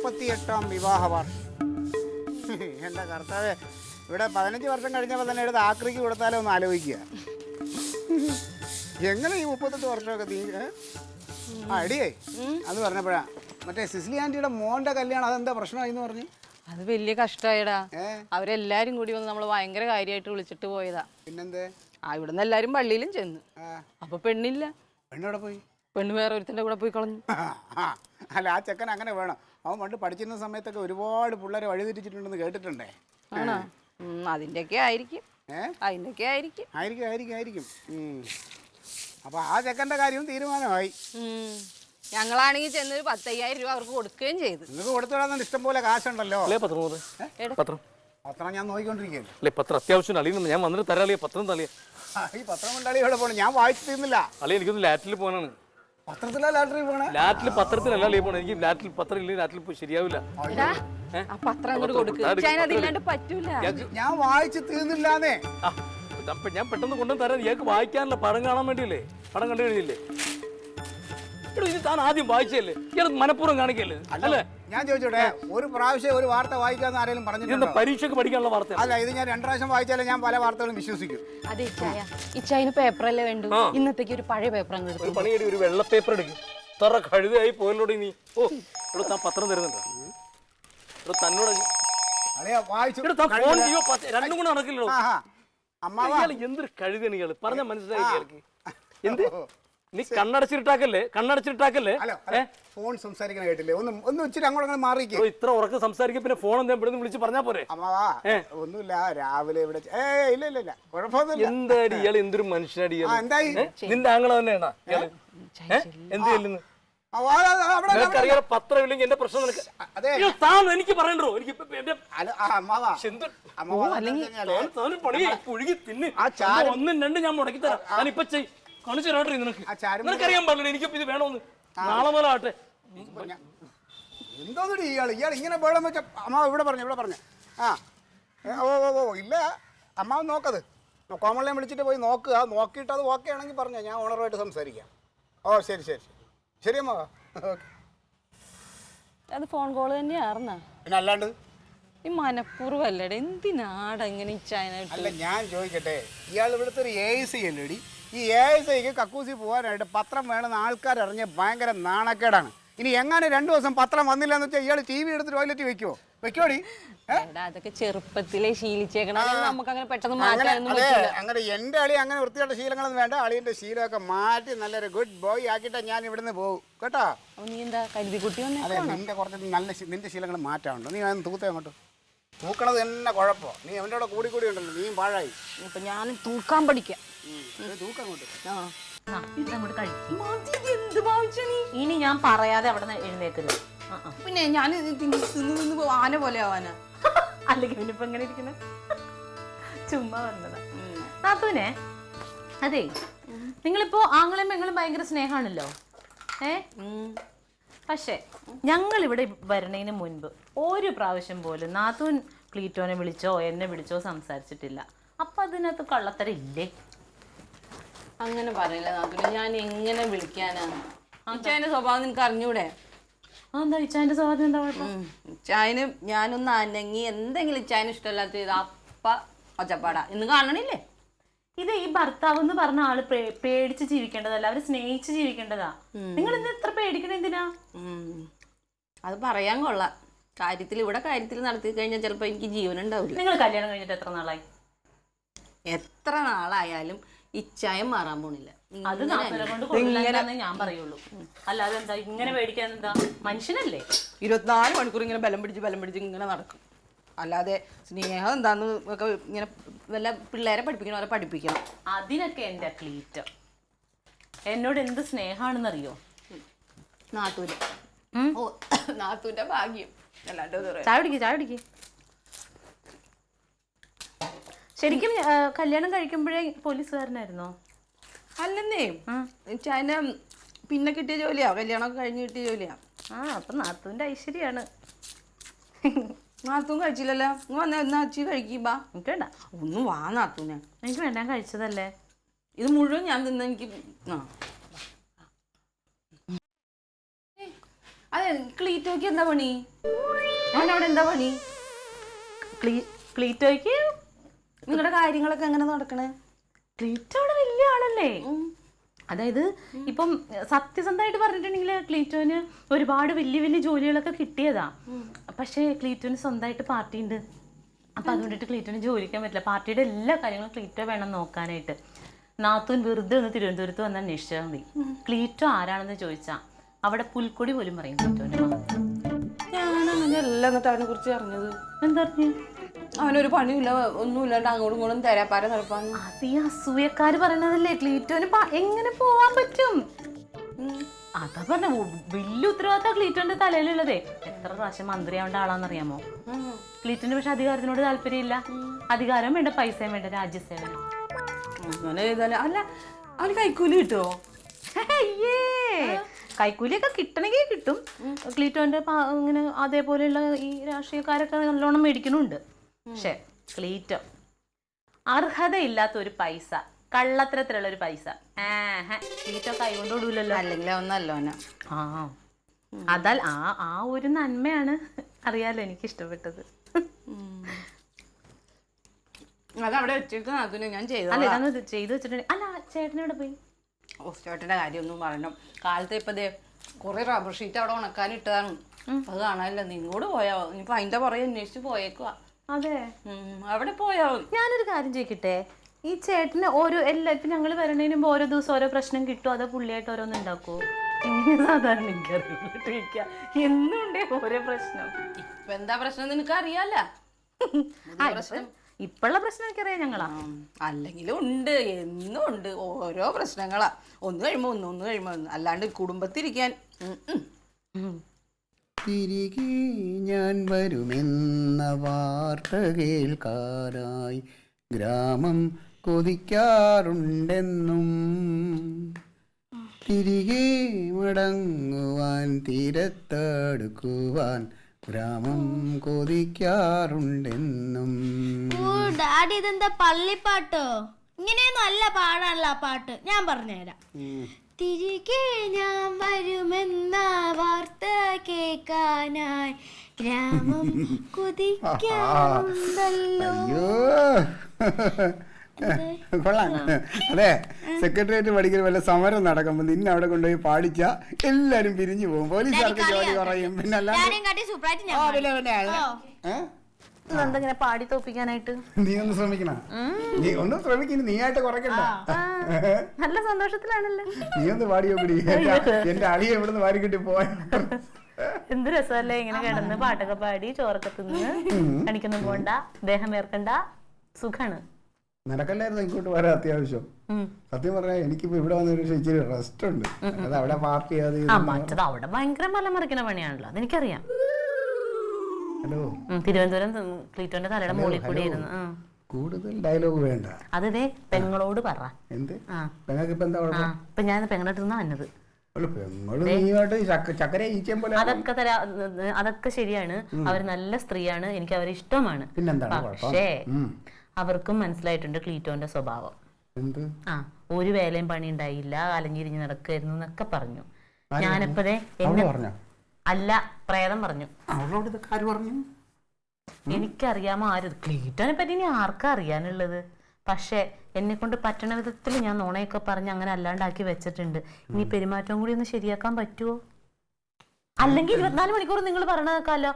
48ാം വിവാഹ വാർഷികം. എൻ്റെ കർത്താവേ, ഇവിടെ 15 വർഷം കഴിഞ്ഞപ്പോൾ തന്നെ എടുത്ത് ആക്രിക്ക് കൊടുത്താലോ ഒന്ന് ആലോചിക്കുക. എങ്ങനെ ഈ 38 വർഷമൊക്കെ അടിയേ അത് പറഞ്ഞപ്പോഴാ മറ്റേ സിസ്ലി ആൻറ്റിയുടെ മോൻ്റെ കല്യാണം അതെന്താ പ്രശ്നമായി എന്ന് പറഞ്ഞു? അത് വലിയ കഷ്ടമായിടാ. അവരെല്ലാരും കൂടി വന്ന് നമ്മള് ഭയങ്കര കാര്യമായിട്ട് വിളിച്ചിട്ട് പോയതാ. പിന്നെന്തേ? ഇവിടുന്ന് എല്ലാരും പള്ളിയിലും ചെന്ന്. അപ്പൊ പെണ്ണില്ല. പെണ്ണെവിടെ പോയി? പെണ്ണ് വേറെ ഒരുത്തിന്റെ കൂടെ പോയി കളഞ്ഞു. അല്ല, ആ ചെക്കൻ അങ്ങനെ വേണം. അവൻ പണ്ട് പഠിച്ചിരുന്ന സമയത്തൊക്കെ ഒരുപാട് പിള്ളേരെ വഴിതിരിച്ചിട്ടുണ്ടെന്ന് കേട്ടിട്ടുണ്ടേ. ആണോ? അതിന്റെയൊക്കെ ആയിരിക്കും. അതിന്റെയൊക്കെ ആയിരിക്കും. ആയിരിക്കും ആയിരിക്കും ആയിരിക്കും. അപ്പൊ ആ ചെക്കൻ്റെ കാര്യവും തീരുമാനമായി. ഞങ്ങളാണെങ്കിൽ ചെന്നൊരു 10,000 രൂപ അവർക്ക് കൊടുക്കുകയും ചെയ്തു. നിങ്ങൾക്ക് കൊടുത്തോളാൻ ഇഷ്ടം പോലെ കാശുണ്ടല്ലോ. പത്രം ഞാൻ നോക്കിക്കൊണ്ടിരിക്കുകയല്ലേ. പത്രം അത്യാവശ്യം അളിയുന്നു. ഞാൻ വന്നിട്ട് തരാളിയ പത്രം തളിയ. ഈ പത്രം കൊണ്ടാളി എവിടെ പോകണം? ഞാൻ വായിച്ചു തീർന്നില്ല. അളി എനിക്കൊന്ന് ലാറ്റിൽ പോകാനാണ്. പത്രത്തിലാ ലാറ്ററി പോണേ? ലാറ്റിൽ പത്രത്തിലല്ല അളിയ പോണേ. എനിക്ക് ലാറ്റിൽ പത്രം ഇല്ലെങ്കിൽ ലാറ്റിൽ പോയി ശരിയാവില്ല. പത്രം അങ്ങോട്ട് കൊടുക്കുക. പറ്റൂല. ഞാൻ വായിച്ചു തീർന്നില്ലാന്നേ. ഞാൻ പെട്ടെന്ന് കൊണ്ടുവന്ന് തരാം. ഇയാൾക്ക് വായിക്കാനല്ല, പടം കാണാൻ വേണ്ടിയല്ലേ. പടം കണ്ടു കഴിഞ്ഞില്ലേ? ഇത് താൻ ആദ്യം വായിച്ചല്ലേ? ഇയാൾ മനഃപൂർവ്വം കാണിക്കല്ലേ? അല്ലേ? ഞാൻ ചോദിച്ചോട്ടെ, ഒരു പ്രാവശ്യം ഒരു വാർത്ത വായിക്കാന്ന് ആരെങ്കിലും പറഞ്ഞിട്ടുണ്ടോ? പരീക്ഷയ്ക്ക് പഠിക്കാനുള്ള വാർത്ത അല്ല, ഇത് ഞാൻ 2 പ്രാവശ്യം വായിച്ചാലേ ഞാൻ പല വാർത്തകളും വിശ്വസിക്കും. അതെ, ഇച്ചായന് പേപ്പറല്ലേ വേണ്ടു. ഇന്നത്തേക്ക് ഒരു പഴയ പേപ്പർ അങ്ങ് ഒരു പണിയെടി, ഒരു വെള്ള പേപ്പർ എടുക്കും. ഇത്ര കഴുതയായി പോയല്ലോടെ നീ. ഓ, ഇവിടെ താൻ പത്രം തരുന്നുണ്ടോ? ഇവിടെ തന്നോട് രണ്ടും കൂടെ നടക്കില്ലല്ലോ. എന്തൊരു കഴുതയാണ് ഇയാള്. പറഞ്ഞ മനസ്സിലായി ഇയാൾക്ക്. എന്ത് നീ കണ്ണടച്ചിട്ടാക്കല്ലേ? ഫോൺ സംസാരിക്കാൻ കേട്ടില്ലേ? ഒന്ന് വെച്ചിട്ട് അങ്ങോട്ട് മാറിക്കോ. ഇത്ര ഉറക്കെ സംസാരിക്കും. പിന്നെ ഫോൺ എന്താ ഇവിടെ വിളിച്ച് പറഞ്ഞാ പോരെ? അമ്മാവാ, ഒന്നുമില്ല, രാവിലെ ഇവിടെ ഇല്ല കുഴപ്പമൊന്നുമില്ല. എന്താടി ഇയാൾ? എന്തൊരു മനുഷ്യനാടി ഇയാൾ. എന്തായി? നിന്റെ ആങ്ങള തന്നെയാണോ ഇയാള്? എന്ത് ചെല്ലുന്നു? നിനക്കറിയാം പത്രം ഇല്ലെങ്കിൽ എന്റെ പ്രശ്നം നിനക്ക് എനിക്ക് പറയണ്ടോ? എനിക്ക് പുഴുകി തിന്ന് 1, 2 ഞാൻ മുടക്കി തരാം. ഞാനിപ്പൊ കാണിച്ചു നിനക്ക്. നിനക്കറിയാൻ പാടില്ല എനിക്കിപ്പോ ഇത് വേണോന്ന്. നാളെ മുതൽ ആട്ടെ. എന്തോന്നടി ഇയാൾ ഇങ്ങനെ വേണം വെച്ച? അമ്മാവ് ഇവിടെ പറഞ്ഞു. ഓ ഇല്ല, അമ്മാവ് നോക്കത് കോമളിനെ വിളിച്ചിട്ട് പോയി നോക്കുക. നോക്കിയിട്ട് അത് ഓക്കെ ആണെങ്കിൽ പറഞ്ഞോ, ഞാൻ ഓണറുമായിട്ട് സംസാരിക്കാം. ഓ ശരി അമ്മാവാ. അത് ഫോൺ കോള് തന്നെയാർന്നാ? പിന്നെ അല്ലാണ്ട് ഈ മനഃപൂർവ്വമല്ലേടെ. എന്തിനാടാ ഇങ്ങനെ ഇച്ചായനായിട്ട്? അല്ല, ഞാൻ ചോദിക്കട്ടെ, ഇയാൾ ഇവിടുത്തെ ഒരു AIC അല്ലേടി? ഈ AICക്ക് കക്കൂസി പോകാനായിട്ട് പത്രം വേണമെന്ന് ആൾക്കാരറിഞ്ഞ ഭയങ്കര നാണക്കേടാണ്. ഇനി എങ്ങനെ 2 ദിവസം പത്രം വന്നില്ല എന്ന് വെച്ചാൽ ഇയാൾ TV എടുത്ത് ടോയ്ലറ്റ് വെക്കോടി? അതൊക്കെ ചെറുപ്പത്തിലെ ശീലിച്ചേക്കണം. നമുക്ക് അങ്ങനെ പെട്ടെന്ന് മാറ്റാനൊന്നും പറ്റില്ല. അങ്ങനെ എന്റെ അളി അങ്ങനെ വൃത്തിയുള്ള ശീലങ്ങളൊന്നും വേണ്ട. അളിയന്റെ ശീലമൊക്കെ മാറ്റി നല്ലൊരു ഗുഡ് ബോയ് ആക്കിയിട്ട് ഞാൻ ഇവിടുന്ന് പോകും കേട്ടോ. നീ എന്താ കരുതിക്കുട്ടി? അതെ, നിന്റെ കുറച്ച് നിന്റെ ശീലങ്ങൾ മാറ്റാറുണ്ട്. നീ അതൊന്ന് തൂത്തേ അങ്ങോട്ട്. തൂക്കണത് തന്നെ കുഴപ്പമോ? നീ അവൻ്റെ കൂടെ കൂടി ഉണ്ടല്ലോ, നീയും പാഴായി. ഇപ്പൊ ഞാൻ തൂക്കാൻ പഠിക്കാം. തൂക്കങ്ങോട്ട്. ഇനി ഞാൻ പറയാതെ അവിടെ നിന്ന് എഴുന്നേക്കരുത്. പിന്നെ ഞാൻ തിന്ന് ആന പോലെ ആവാനാ? അല്ലെങ്കിൽ ഇനിയിപ്പോ എങ്ങനെ ഇരിക്കുന്ന ചുമ്മാ വന്നതാ. നാത്തൂനെ, അതെ, നിങ്ങളിപ്പോ ആങ്ങളും പെങ്ങളും ഭയങ്കര സ്നേഹമാണല്ലോ. പക്ഷെ ഞങ്ങൾ ഇവിടെ വരണതിന് മുൻപ് ഒരു പ്രാവശ്യം പോലും നാത്തൂൻ ക്ലീറ്റോനെ വിളിച്ചോ എന്നെ വിളിച്ചോ സംസാരിച്ചിട്ടില്ല. അപ്പൊ അതിനകത്ത് കള്ളത്തരം ഇല്ലേ? അങ്ങനെ പറയില്ല നാത്തൂനെ. ഞാൻ എങ്ങനെ വിളിക്കാനാ? ഇച്ചായന്റെ സ്വഭാവം നിനക്ക് അറിഞ്ഞൂടെ? എന്താ ഇച്ചായന്റെ സ്വഭാവം? എന്താ കുഴപ്പം? ഇച്ചായന് ഞാനൊന്ന് അനങ്ങി എന്തെങ്കിലും ഇച്ചായന് ഇഷ്ടമല്ലാത്ത ഇത് അപ്പ ഒച്ചപ്പാടാ. ഇന്ന് കാണണില്ലേ? ഇത് ഈ ഭർത്താവ് എന്ന് പറഞ്ഞ ആള് പേടിച്ച് ജീവിക്കേണ്ടതല്ല, അവര് സ്നേഹിച്ച് ജീവിക്കേണ്ടതാ. നിങ്ങൾ ഇന്ന് എത്ര പേടിക്കണ എന്തിനാ? അത് പറയാൻ കൊള്ളാം. ഇവിടെ കാര്യത്തിൽ നടത്തി കഴിഞ്ഞാൽ ചിലപ്പോ എനിക്ക് ജീവൻ ഉണ്ടാവില്ല. നിങ്ങൾ കല്യാണം കഴിഞ്ഞിട്ട് എത്ര നാളായി? എത്ര നാളായാലും ഇച്ചായം മാറാൻ പോണില്ല. അത് നാളെ കൊണ്ട് കൊള്ളില്ലെന്നേ ഞാൻ പറയുള്ളൂ. അല്ലാതെ എന്താ ഇങ്ങനെ പേടിക്കാൻ? എന്താ മനുഷ്യനല്ലേ? 24 മണിക്കൂർ ഇങ്ങനെ ബലം പിടിച്ച് ഇങ്ങനെ നടക്കും. അല്ലാതെ സ്നേഹം എന്താന്ന് ഒക്കെ ഇങ്ങനെ വല്ല പിള്ളേരെ പഠിപ്പിക്കണ പോലെ പഠിപ്പിക്കണം. അതിനൊക്കെ എൻ്റെ ക്ലീറ്റം എന്നോട് എന്ത് സ്നേഹാണെന്നറിയോ? നാത്തൂര്. ഓ, നാത്തൂന്റെ ഭാഗ്യം. ചായ പിടിക്ക്. ശരിക്കും കല്യാണം കഴിക്കുമ്പോഴേ പോലീസുകാരനായിരുന്നോ? അല്ലെന്നേ, ചൈന പിന്നെ കിട്ടിയ ജോലിയാ, കല്യാണമൊക്കെ കഴിഞ്ഞ് കിട്ടിയ ജോലിയാ. അപ്പൊ നാത്തൂന്റെ ഐശ്വര്യാണ്. നാത്തൂൻ കഴിച്ചില്ലല്ലോ. വന്നാ അച്ചി കഴിക്കുമ്പോ എനിക്ക് വേണ്ട. ഒന്നും വാ നാത്തൂനെ. എനിക്ക് വേണ്ട, കഴിച്ചതല്ലേ. ഇത് മുഴുവൻ ഞാൻ തിന്ന. എനിക്ക് അതെ ക്ലീറ്റോക്ക് എന്താ പണി? അവനവിടെ എന്താ പണി? ക്ലീറ്റോയ്ക്ക് നിങ്ങളുടെ കാര്യങ്ങളൊക്കെ എങ്ങനെ നടക്കണേ? ക്ലീറ്റോ അവിടെ വലിയ ആളല്ലേ. അതായത് ഇപ്പം സത്യസന്ധമായിട്ട് പറഞ്ഞിട്ടുണ്ടെങ്കിൽ ക്ലീറ്റോന് ഒരുപാട് വലിയ വലിയ ജോലികളൊക്കെ കിട്ടിയതാ. പക്ഷേ ക്ലീറ്റോന് സ്വന്തമായിട്ട് പാർട്ടി ഉണ്ട്. അപ്പൊ അതുകൊണ്ടിട്ട് ക്ലീറ്റോന് ജോലിക്കാൻ പറ്റില്ല. പാർട്ടിയുടെ എല്ലാ കാര്യങ്ങളും ക്ലീറ്റോ വേണം നോക്കാനായിട്ട്. നാത്തൂൻ വെറുതെ ഒന്ന് തിരുവനന്തപുരത്ത് വന്ന് അന്വേഷിച്ചാൽ മതി. ക്ലീറ്റോ ആരാണെന്ന് ചോദിച്ചാ അവിടെ പുൽക്കൊടി പോലും പറയും ക്ലീറ്റോന്റെ. ഞാനങ്ങനെയല്ല എന്നിട്ട് അവനെ കുറിച്ച് അറിഞ്ഞത്. എന്താ പറഞ്ഞു? അവനൊരു പണിയില്ല, ഒന്നുമില്ലാണ്ട് അങ്ങോട്ടും ഇങ്ങോട്ടും തരാപ്പാര നടപ്പാന്ന്. അത് ഈ അസൂയക്കാര് പറയണതല്ലേ. ക്ലീറ്റോന് എങ്ങനെ പോവാൻ പറ്റും? അതാ പറഞ്ഞ വലിയ ഉത്തരവാദിത്തം ക്ലീറ്റോന്റെ തലയിലുള്ളതേ. എത്ര പ്രാവശ്യം മന്ത്രിയാവേണ്ട ആളാന്നറിയാമോ ക്ലീറ്റോന്? പക്ഷെ അധികാരത്തിനോട് താല്പര്യമില്ല. അധികാരം വേണ്ട, പൈസയും വേണ്ട, രാജ്യസേവനം. അങ്ങനെ ചെയ്താല് അല്ല അവന് കൈക്കൂലി കിട്ടുമോ? കൈക്കൂലിയൊക്കെ കിട്ടണമെങ്കിൽ കിട്ടും. ക്ലീറ്റോന്റെ ഇങ്ങനെ അതേപോലെയുള്ള ഈ രാഷ്ട്രീയക്കാരൊക്കെ നല്ലോണം മേടിക്കുന്നുണ്ട്. പക്ഷെ ക്ലീറ്റോ അർഹതയില്ലാത്ത ഒരു പൈസ, കള്ളത്തരത്തിലുള്ള ഒരു പൈസ ക്ലീറ്റോ കൈകൊണ്ട് വിടൂലല്ലോ. അല്ലെങ്കിൽ അവന്നല്ലോ അതാൽ ആ ഒരു നന്മയാണ് അറിയാലോ എനിക്ക് ഇഷ്ടപ്പെട്ടത്. അതവിടെ വെച്ചിട്ട് അതിന് ഞാൻ ചെയ്തു. അല്ല ഇതാണ് ചെയ്തു വെച്ചിട്ടുണ്ട്. അല്ല ചേട്ടനെവിടെ പോയി? ചേട്ടൻ്റെ കാര്യമൊന്നും പറയണം. കാലത്ത് ഇപ്പം ദേ കുറേ റബ്ബർ ഷീറ്റ് അവിടെ ഉണക്കാനിട്ടതാണ്. അത് കാണാനില്ല. നിങ്ങോട് പോയാ ഇനിയിപ്പോൾ അതിൻ്റെ പുറകെ അന്വേഷിച്ച് പോയേക്കുവാ. അതെ, അവിടെ പോയാ. ഞാനൊരു കാര്യം ചോദിക്കട്ടെ, ഈ ചേട്ടന് ഇപ്പം ഞങ്ങൾ വരണതിന് മുമ്പ് ഓരോ ദിവസം ഓരോ പ്രശ്നം കിട്ടുമോ അതോ പുള്ളിയായിട്ട് ഓരോന്ന് ഉണ്ടാക്കുമോ? ഇങ്ങനെ സാധാരണ എനിക്കറിയില്ല. എന്നുണ്ടേ ഓരോ പ്രശ്നം. ഇപ്പം എന്താ പ്രശ്നം നിനക്ക് അറിയാല്ല. ഇപ്പോഴുള്ള പ്രശ്നം എനിക്കറിയാം. ഞങ്ങളാ അല്ലെങ്കിലും ഉണ്ട്, എന്നും ഉണ്ട് ഓരോ പ്രശ്നങ്ങളാ. ഒന്ന് കഴിയുമ്പോൾ ഒന്ന് കഴിയുമ്പോൾ ഒന്ന്. അല്ലാണ്ട് കുടുംബത്തിരിക്കാൻ തിരികെ ഞാൻ വരുമെന്ന വാർത്ത കേൾക്കാനായി ഗ്രാമം കൊതിക്കാറുണ്ടെന്നും തിരികെ മടങ്ങുവാൻ തീരത്തടുക്കുവാൻ ഗ്രാമം കൊതിക്കാറുണ്ടെന്നും. ഡാഡി ഇതെന്താ പള്ളിപ്പാട്ടോ? ഇങ്ങനെയൊന്നും അല്ല പാടാനുള്ള ആ പാട്ട്. ഞാൻ പറഞ്ഞുതരാം. തിരികെ ഞാൻ വരുമെന്ന വാർത്ത കേൾക്കാനായി ഗ്രാമം കൊതിക്കാറുണ്ടല്ലോ. കൊള്ളാം. അതെ, സെക്രട്ടേറിയറ്റ് പഠിക്കുന്ന വല്ല സമരം നടക്കുമ്പോൾ നിന്നെ അവിടെ കൊണ്ടുപോയി പാടിച്ച എല്ലാരും പിരിഞ്ഞു പോകും. പോലീസുകാർക്ക് ജോലി കുറയും. പിന്നെ എന്തെങ്ങനെ പാടി തോപ്പിക്കാനായിട്ട് നീ ഒന്ന് ശ്രമിക്കണ. നീ ഒന്ന് ശ്രമിക്കുന്നു. നീ ആയിട്ട് കുറയ്ക്കണ്ട. നല്ല സന്തോഷത്തിലാണല്ലോ. നീ ഒന്ന് പാടിയോ കൂടി. എന്റെ അളിയെ ഇവിടുന്ന് വാരി കിട്ടി പോയ എന്ത് രസമല്ലേ ഇങ്ങനെ കിടന്ന് പാട്ടൊക്കെ പാടി ചോറൊക്കെ തിന്ന് പണിക്കൊന്നും പോണ്ട, ദേഹം വേർക്കണ്ട, സുഖാണ്. നിനക്കല്ലായിരുന്നു ഇങ്ങോട്ട് വരാൻ അത്യാവശ്യം. സത്യം പറഞ്ഞാൽ എനിക്കിപ്പോ ഇവിടെ വന്നൊരു ഇച്ചിരി റെസ്റ്റ് ഉണ്ട്. അത് അവിടെ പാർട്ടി മറ്റത് അവിടെ ഭയങ്കര മലമറിക്കുന്ന പണിയാണല്ലോ, അതെനിക്കറിയാം. ഹലോ, തിരുവനന്തപുരം ക്ലീറ്റോന്റെ തലയുടെ മുകളിൽ കൂടി ഇരുന്ന്. കൂടുതൽ ഡയലോഗ് വേണ്ട. അതേ പെങ്ങളോട് പറ. എന്ത് പെങ്ങൾക്ക് ഇപ്പൊ എന്താ കുഴപ്പം? ഇപ്പൊ ഞാൻ പെങ്ങളോട് വന്നത്. അതൊക്കെ ശരിയാണ്. അവര് നല്ല സ്ത്രീയാണ്, എനിക്ക് അവരെ ഇഷ്ടമാണ്. പക്ഷേ അവർക്കും മനസ്സിലായിട്ടുണ്ട് ക്ലീറ്റോന്റെ സ്വഭാവം. ഒരു വേലയും പണി ഉണ്ടായില്ല, അലഞ്ഞിരിഞ്ഞ് നടക്കായിരുന്നു എന്നൊക്കെ പറഞ്ഞു. ഞാനിപ്പതേ അല്ല പ്രേതം പറഞ്ഞു. എനിക്കറിയാമോ ആര് ക്ലീറ്റോനെ പറ്റി ഇനി ആർക്കാ അറിയാനുള്ളത്? പക്ഷെ എന്നെ കൊണ്ട് പറ്റണ വിധത്തിൽ ഞാൻ നുണയൊക്കെ പറഞ്ഞ് അങ്ങനെ അല്ലാണ്ടാക്കി വെച്ചിട്ടുണ്ട്. ഇനി പെരുമാറ്റം കൂടി ഒന്ന് ശരിയാക്കാൻ പറ്റുമോ? അല്ലെങ്കിൽ 24 മണിക്കൂർ നിങ്ങൾ പറഞ്ഞേക്കാമല്ലോ,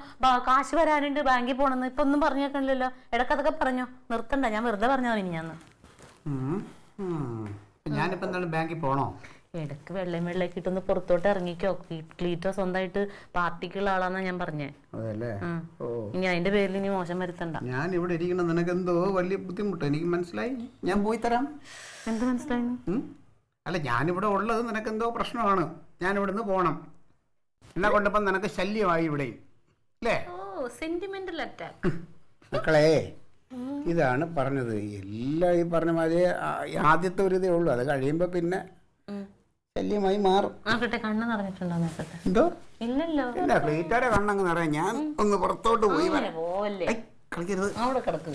കാശ് വരാനുണ്ട്, ബാങ്കിൽ പോണെന്ന്. ഇപ്പൊ ഒന്നും പറഞ്ഞേക്കണില്ലല്ലോ. ഇടക്കതൊക്കെ പറഞ്ഞോ, നിർത്തണ്ട. ഞാൻ വെറുതെ പറഞ്ഞോ ഇനി ഞാനിപ്പോ എന്താണ് ബാങ്കിൽ പോണോ? ഇടക്ക് വെള്ളയൊക്കെ ഇട്ടൊന്ന് പുറത്തോട്ട് ഇറങ്ങിക്കോ. ക്ലീറ്റോ സ്വന്തമായിട്ട് പാർട്ടിക്കുള്ള ആളാന്നാ ഞാൻ പറഞ്ഞേ. ഇനി അതിന്റെ പേരിൽ ഇനി മോശം വരുത്തണ്ട. ഞാൻ ഇവിടെ ഇരിക്കണം, നിനക്ക് എന്തോ വലിയ ബുദ്ധിമുട്ട് എനിക്ക് മനസ്സിലായി. ഞാൻ പോയി തരാം. എന്ത് മനസ്സിലായി? അല്ല, ഞാനിവിടെ ഉള്ളത് നിനക്കെന്തോ പ്രശ്നമാണ്. ഞാൻ ഇവിടുന്ന് പോണം. എന്നെ കൊണ്ടപ്പം നിനക്ക് ശല്യമായി ഇവിടെ അല്ലേ? Sentimental attack. മക്കളെ, ഇതാണ് പറഞ്ഞത്. എല്ലാം ഈ പറഞ്ഞ മാതിരി ആദ്യത്തെ ഒരു ഇതേ ഉള്ളൂ. അത് കഴിയുമ്പോ പിന്നെ ശല്യമായി മാറും. കണ്ണ് നിറഞ്ഞിട്ടുണ്ടോ നോക്കട്ടെ. എന്തോ? ഇല്ലല്ലോ. ഇല്ല, ക്ലീറ്റോടെ കണ്ണങ്ങ് നിറയാം. ഞാൻ ഒന്ന് പുറത്തോട്ട് പോയി കളിക്കരുത്. അവിടെ കിടക്ക്.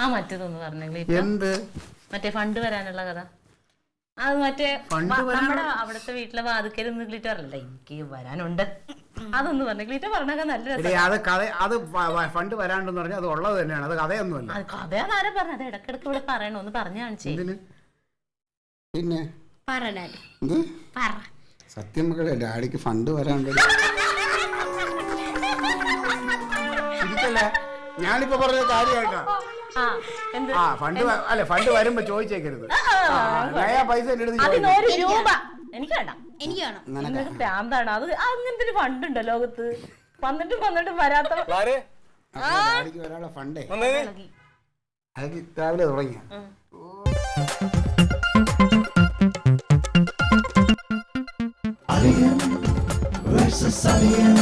ആ മറ്റേതൊന്ന് പറഞ്ഞേ. എന്ത്? മറ്റേ ഫണ്ട് വരാനുള്ള കഥ. അത് മറ്റേ നമ്മുടെ അവിടുത്തെ വീട്ടിലെ വാതിക്കൽ ഒന്ന് ക്ലീറ്റോ അറിയില്ല. എനിക്ക് വരാനുണ്ട്. അതൊന്ന് പറഞ്ഞു ക്ലീറ്റോ പറഞ്ഞൊക്കെ നല്ല രസം. എടീ, അത് കഥ അത് ഫണ്ട് വരാണ്ടെന്ന് പറഞ്ഞാൽ അത് ഉള്ളത് തന്നെയാണ്, അത് കഥയൊന്നുമല്ല. അത് കഥയാന്നാരാ പറഞ്ഞത്? അത് ഇടക്കിടക്ക് ഇവിടെ പറയണോ, ഒന്ന് പറഞ്ഞു കാണിച്ചേ. എന്തിന് പിന്നെ പറ ഡാഡി എന്ത് പറ. സത്യം മക്കളെ, ഡാഡിക്ക് ഫണ്ട് വരാണ്ട് ശരിക്കല്ലേ ഞാനിപ്പോ പറഞ്ഞ കാര്യമായിട്ടാ. ആ എന്ത് ആ ഫണ്ട് അല്ലെ, ഫണ്ട് വരുമ്പോ ചോദിച്ചേക്കരുത്. പൈസ എന്റെ അടുത്ത് അതിന് 1 രൂപ എനിക്ക് വേണ്ട. എനിക്ക് വേണം. നിങ്ങൾക്ക് ഭ്രാന്താണ്. അത് അങ്ങനത്തെ ഒരു ഫണ്ട് ഉണ്ടോ ലോകത്ത്? വന്നിട്ടും വരാത്ത ഡാഡിക്ക് വരാനുള്ള ഫണ്ടേ അത് രാവിലെ തുടങ്ങിയ Alien versus Alien.